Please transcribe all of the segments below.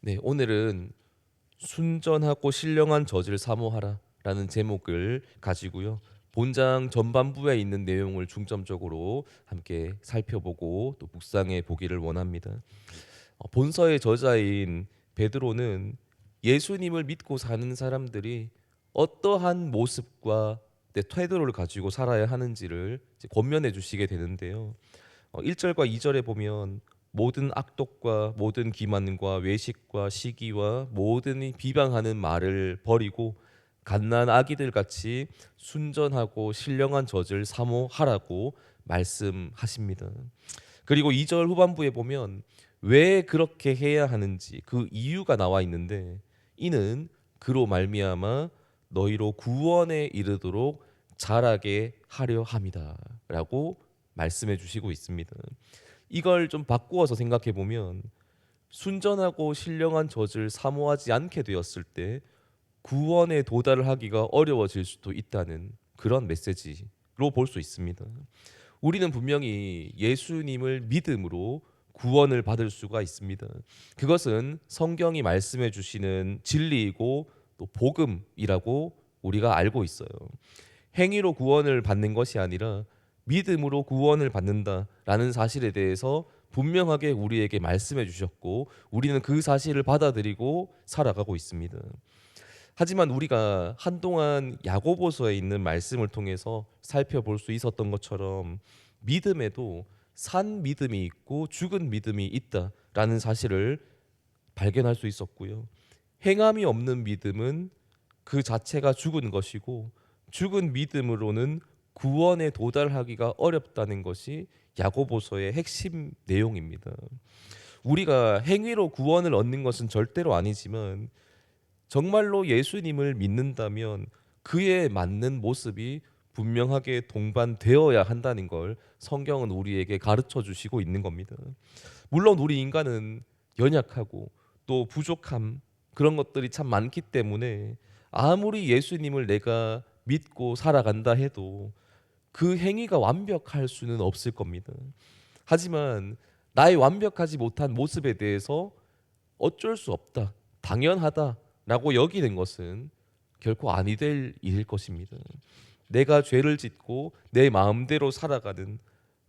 네, 오늘은 순전하고 신령한 젖을 사모하라라는 제목을 가지고요. 본장 전반부에 있는 내용을 중점적으로 함께 살펴보고 또 묵상해 보기를 원합니다. 본서의 저자인 베드로는 예수님을 믿고 사는 사람들이 어떠한 모습과 태도를 가지고 살아야 하는지를 이제 권면해 주시게 되는데요. 1절과 2절에 보면 모든 악독과 모든 기만과 외식과 시기와 모든 이 비방하는 말을 버리고 갓난 아기들 같이 순전하고 신령한 젖을 사모하라고 말씀하십니다. 그리고 2절 후반부에 보면 왜 그렇게 해야 하는지 그 이유가 나와 있는데 이는 그로 말미암아 너희로 구원에 이르도록 자라게 하려 함이다라고 말씀해 주시고 있습니다. 이걸 좀 바꾸어서 생각해 보면 순전하고 신령한 젖을 사모하지 않게 되었을 때 구원에 도달을 하기가 어려워질 수도 있다는 그런 메시지로 볼 수 있습니다. 우리는 분명히 예수님을 믿음으로 구원을 받을 수가 있습니다. 그것은 성경이 말씀해 주시는 진리이고 또 복음이라고 우리가 알고 있어요. 행위로 구원을 받는 것이 아니라 믿음으로 구원을 받는다라는 사실에 대해서 분명하게 우리에게 말씀해 주셨고 우리는 그 사실을 받아들이고 살아가고 있습니다. 하지만 우리가 한동안 야고보서에 있는 말씀을 통해서 살펴볼 수 있었던 것처럼 믿음에도 산 믿음이 있고 죽은 믿음이 있다라는 사실을 발견할 수 있었고요. 행함이 없는 믿음은 그 자체가 죽은 것이고 죽은 믿음으로는 구원에 도달하기가 어렵다는 것이 야고보서의 핵심 내용입니다. 우리가 행위로 구원을 얻는 것은 절대로 아니지만 정말로 예수님을 믿는다면 그에 맞는 모습이 분명하게 동반되어야 한다는 걸 성경은 우리에게 가르쳐 주시고 있는 겁니다. 물론 우리 인간은 연약하고 또 부족함 그런 것들이 참 많기 때문에 아무리 예수님을 내가 믿고 살아간다 해도 그 행위가 완벽할 수는 없을 겁니다. 하지만 나의 완벽하지 못한 모습에 대해서 어쩔 수 없다, 당연하다라고 여기는 것은 결코 아니 될 일일 것입니다. 내가 죄를 짓고 내 마음대로 살아가는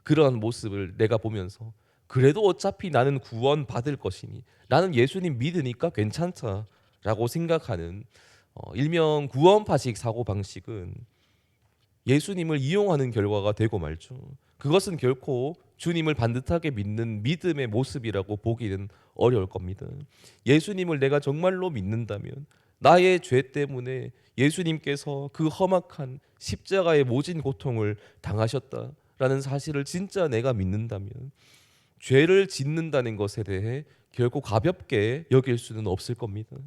그러한 모습을 내가 보면서 그래도 어차피 나는 구원 받을 것이니 나는 예수님 믿으니까 괜찮다라고 생각하는 일명 구원파식 사고 방식은 예수님을 이용하는 결과가 되고 말죠. 그것은 결코 주님을 반듯하게 믿는 믿음의 모습이라고 보기는 어려울 겁니다. 예수님을 내가 정말로 믿는다면 나의 죄 때문에 예수님께서 그 험악한 십자가의 모진 고통을 당하셨다라는 사실을 진짜 내가 믿는다면 죄를 짓는다는 것에 대해 결코 가볍게 여길 수는 없을 겁니다.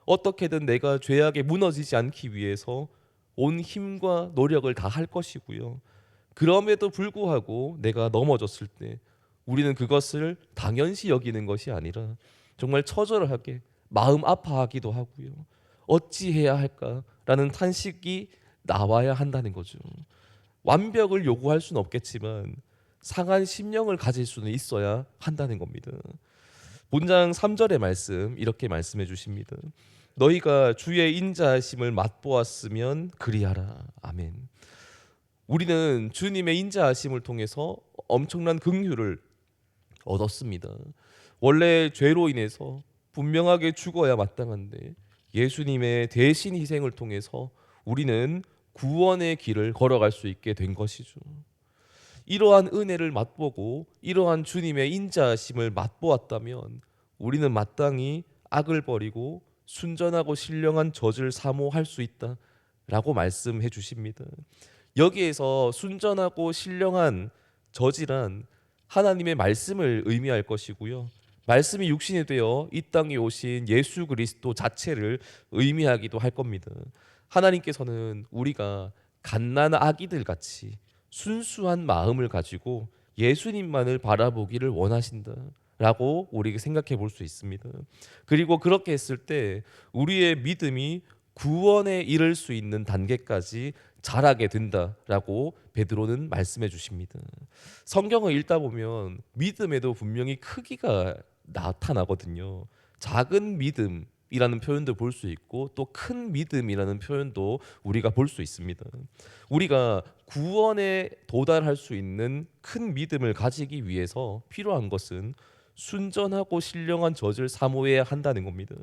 어떻게든 내가 죄악에 무너지지 않기 위해서 온 힘과 노력을 다 할 것이고요. 그럼에도 불구하고 내가 넘어졌을 때 우리는 그것을 당연시 여기는 것이 아니라 정말 처절하게 마음 아파하기도 하고요. 어찌해야 할까라는 탄식이 나와야 한다는 거죠. 완벽을 요구할 수는 없겠지만 상한 심령을 가질 수는 있어야 한다는 겁니다. 본장 3절의 말씀 이렇게 말씀해 주십니다. 너희가 주의 인자하심을 맛보았으면 그리하라. 아멘. 우리는 주님의 인자하심을 통해서 엄청난 긍휼을 얻었습니다. 원래 죄로 인해서 분명하게 죽어야 마땅한데 예수님의 대신 희생을 통해서 우리는 구원의 길을 걸어갈 수 있게 된 것이죠. 이러한 은혜를 맛보고 이러한 주님의 인자하심을 맛보았다면 우리는 마땅히 악을 버리고 순전하고 신령한 젖을 사모할 수 있다라고 말씀해 주십니다. 여기에서 순전하고 신령한 젖이란 하나님의 말씀을 의미할 것이고요. 말씀이 육신이 되어 이 땅에 오신 예수 그리스도 자체를 의미하기도 할 겁니다. 하나님께서는 우리가 갓난 아기들 같이 순수한 마음을 가지고 예수님만을 바라보기를 원하신다라고 우리가 생각해 볼 수 있습니다. 그리고 그렇게 했을 때 우리의 믿음이 구원에 이를 수 있는 단계까지 자라게 된다라고 베드로는 말씀해 주십니다. 성경을 읽다 보면 믿음에도 분명히 크기가 나타나거든요. 작은 믿음이라는 표현도 볼 수 있고 또 큰 믿음이라는 표현도 우리가 볼 수 있습니다. 우리가 구원에 도달할 수 있는 큰 믿음을 가지기 위해서 필요한 것은 순전하고 신령한 젖을 사모해야 한다는 겁니다.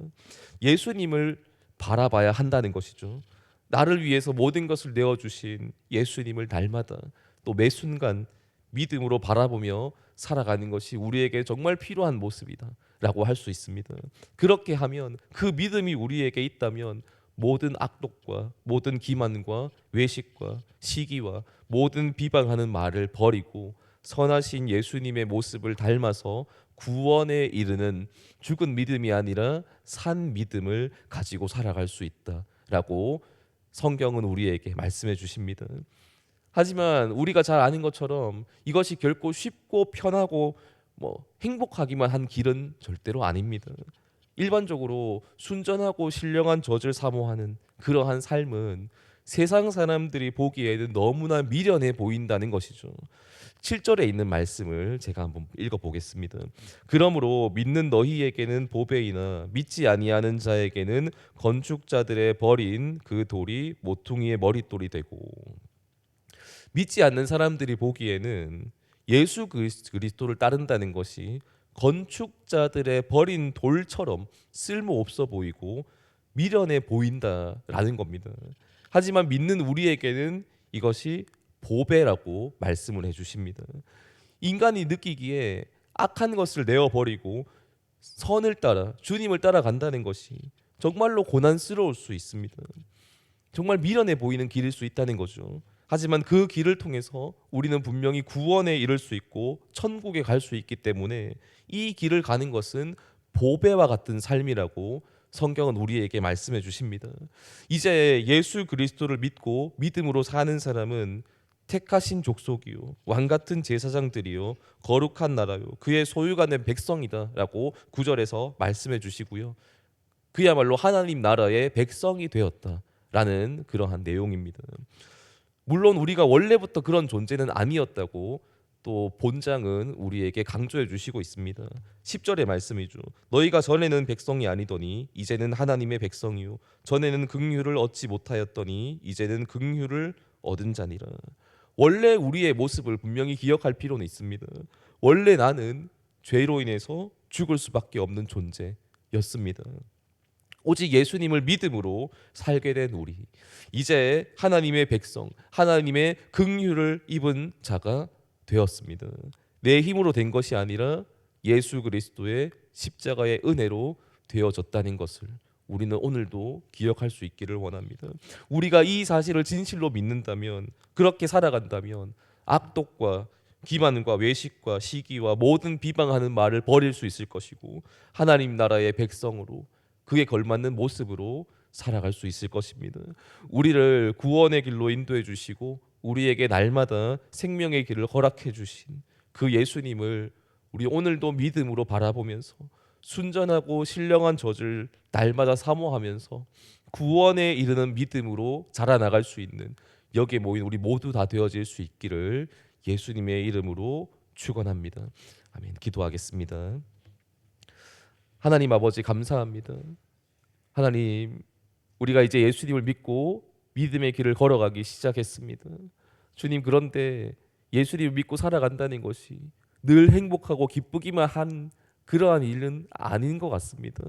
예수님을 바라봐야 한다는 것이죠. 나를 위해서 모든 것을 내어주신 예수님을 날마다 또 매 순간 믿음으로 바라보며 살아가는 것이 우리에게 정말 필요한 모습이다 라고 할 수 있습니다. 그렇게 하면, 그 믿음이 우리에게 있다면 모든 악독과 모든 기만과 외식과 시기와 모든 비방하는 말을 버리고 선하신 예수님의 모습을 닮아서 구원에 이르는 죽은 믿음이 아니라 산 믿음을 가지고 살아갈 수 있다라고 성경은 우리에게 말씀해 주십니다. 하지만 우리가 잘 아는 것처럼 이것이 결코 쉽고 편하고 행복하기만 한 길은 절대로 아닙니다. 일반적으로 순전하고 신령한 젖을 사모하는 그러한 삶은 세상 사람들이 보기에는 너무나 미련해 보인다는 것이죠. 7절에 있는 말씀을 제가 한번 읽어보겠습니다. 그러므로 믿는 너희에게는 보배이나 믿지 아니하는 자에게는 건축자들의 버린 그 돌이 모퉁이의 머릿돌이 되고. 믿지 않는 사람들이 보기에는 예수 그리스도를 따른다는 것이 건축자들의 버린 돌처럼 쓸모없어 보이고 미련해 보인다라는 겁니다. 하지만 믿는 우리에게는 이것이 보배라고 말씀을 해주십니다. 인간이 느끼기에 악한 것을 내어버리고 선을 따라 주님을 따라간다는 것이 정말로 고난스러울 수 있습니다. 정말 미련해 보이는 길일 수 있다는 거죠. 하지만 그 길을 통해서 우리는 분명히 구원에 이를 수 있고 천국에 갈 수 있기 때문에 이 길을 가는 것은 보배와 같은 삶이라고 성경은 우리에게 말씀해 주십니다. 이제 예수 그리스도를 믿고 믿음으로 사는 사람은 택하신 족속이요 왕 같은 제사장들이요 거룩한 나라요 그의 소유가 된 백성이다라고 9절에서 말씀해 주시고요. 그야말로 하나님 나라의 백성이 되었다라는 그러한 내용입니다. 물론 우리가 원래부터 그런 존재는 아니었다고 또 본장은 우리에게 강조해 주시고 있습니다. 10절의 말씀이죠. 너희가 전에는 백성이 아니더니 이제는 하나님의 백성이요 전에는 긍휼을 얻지 못하였더니 이제는 긍휼을 얻은 자니라. 원래 우리의 모습을 분명히 기억할 필요는 있습니다. 원래 나는 죄로 인해서 죽을 수밖에 없는 존재였습니다. 오직 예수님을 믿음으로 살게 된 우리, 이제 하나님의 백성, 하나님의 긍휼을 입은 자가 되었습니다. 내 힘으로 된 것이 아니라 예수 그리스도의 십자가의 은혜로 되어졌다는 것을 우리는 오늘도 기억할 수 있기를 원합니다. 우리가 이 사실을 진실로 믿는다면, 그렇게 살아간다면 악독과 기만과 외식과 시기와 모든 비방하는 말을 버릴 수 있을 것이고 하나님 나라의 백성으로 그에 걸맞는 모습으로 살아갈 수 있을 것입니다. 우리를 구원의 길로 인도해 주시고 우리에게 날마다 생명의 길을 허락해 주신 그 예수님을 우리 오늘도 믿음으로 바라보면서 순전하고 신령한 젖을 날마다 사모하면서 구원에 이르는 믿음으로 자라나갈 수 있는 여기에 모인 우리 모두 다 되어질 수 있기를 예수님의 이름으로 축원합니다. 아멘. 기도하겠습니다. 하나님 아버지 감사합니다. 하나님, 우리가 이제 예수님을 믿고 믿음의 길을 걸어가기 시작했습니다. 주님, 그런데 예수님을 믿고 살아간다는 것이 늘 행복하고 기쁘기만 한 그러한 일은 아닌 것 같습니다.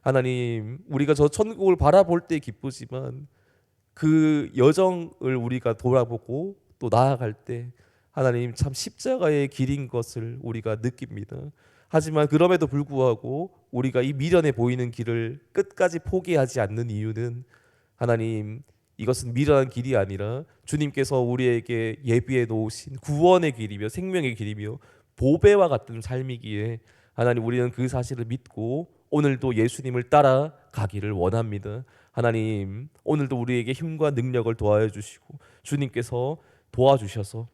하나님, 우리가 저 천국을 바라볼 때 기쁘지만 그 여정을 우리가 돌아보고 또 나아갈 때 하나님 참 십자가의 길인 것을 우리가 느낍니다. 하지만 그럼에도 불구하고 우리가 이 미련해 보이는 길을 끝까지 포기하지 않는 이유는 하나님, 이것은 미련한 길이 아니라 주님께서 우리에게 예비해 놓으신 구원의 길이며 생명의 길이며 보배와 같은 삶이기에 하나님, 우리는 그 사실을 믿고 오늘도 예수님을 따라가기를 원합니다. 하나님, 오늘도 우리에게 힘과 능력을 도와해 주시고 주님께서 도와주셔서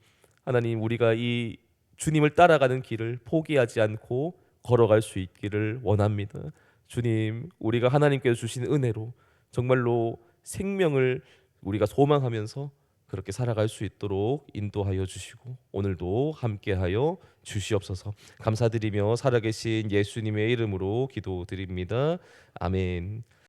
하나님, 우리가 이 주님을 따라가는 길을 포기하지 않고 걸어갈 수 있기를 원합니다. 주님, 우리가 하나님께서 주신 은혜로 정말로 생명을 우리가 소망하면서 그렇게 살아갈 수 있도록 인도하여 주시고 오늘도 함께하여 주시옵소서. 감사드리며 살아계신 예수님의 이름으로 기도드립니다. 아멘.